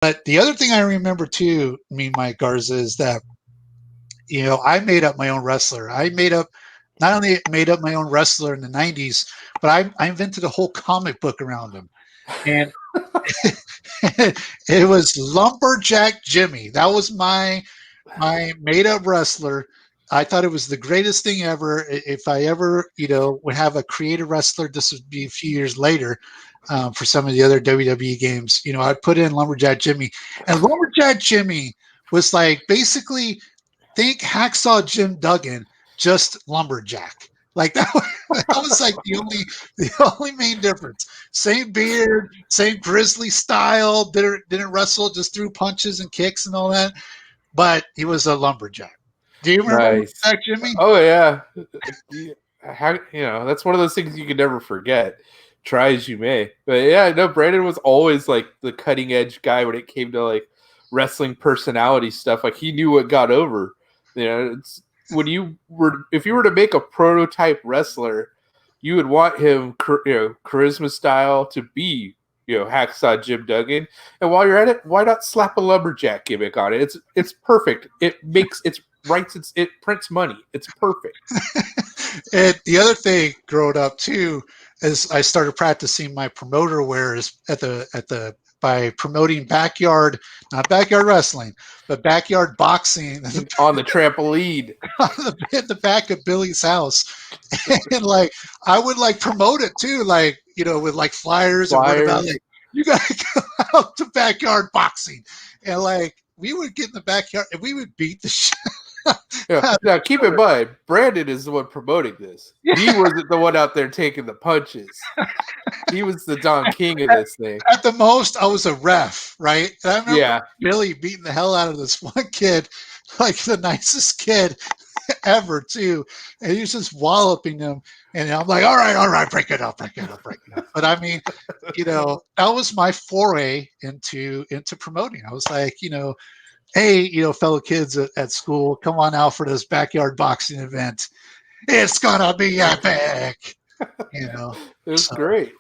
But the other thing I remember too, Mike Garza, is that I made up my own wrestler. Not only made up my own wrestler in the '90s, but I invented a whole comic book around him, and it was Lumberjack Jimmy. That was my made up wrestler. I thought it was the greatest thing ever. If I ever, would have a creative wrestler, this would be a few years later for some of the other WWE games. I'd put in Lumberjack Jimmy, and Lumberjack Jimmy was like basically think Hacksaw Jim Duggan, just Lumberjack. Like that was like the only main difference. Same beard, same grizzly style. Didn't wrestle, just threw punches and kicks and all that. But he was a lumberjack. Do you remember Nice. Lumberjack Jimmy? Oh yeah. How that's one of those things you can never forget. Try as you may. But yeah, no, Brandon was always like the cutting edge guy when it came to like wrestling personality stuff. Like he knew what got over. It's when if you were to make a prototype wrestler, you would want him, charisma style to be, Hacksaw Jim Duggan. And while you're at it, why not slap a lumberjack gimmick on it? It's perfect. It prints money. It's perfect. And the other thing growing up too is I started practicing my promoter wares by promoting not backyard wrestling, but backyard boxing On the trampoline. in the back of Billy's house. And like I would like promote it too, like, with like flyers and word about like, you gotta go out to backyard boxing. And like we would get in the backyard and we would beat the shit. Yeah. Now, keep in mind, Brandon is the one promoting this. Yeah. He wasn't the one out there taking the punches. He was the Don King of this thing. At the most, I was a ref, right? And I remember Yeah. Billy beating the hell out of this one kid, like the nicest kid ever, too. And he was just walloping him. And I'm like, all right, break it up. But I mean, that was my foray into promoting. I was like, hey, fellow kids at school, come on out for this backyard boxing event. It's gonna be epic. It was great.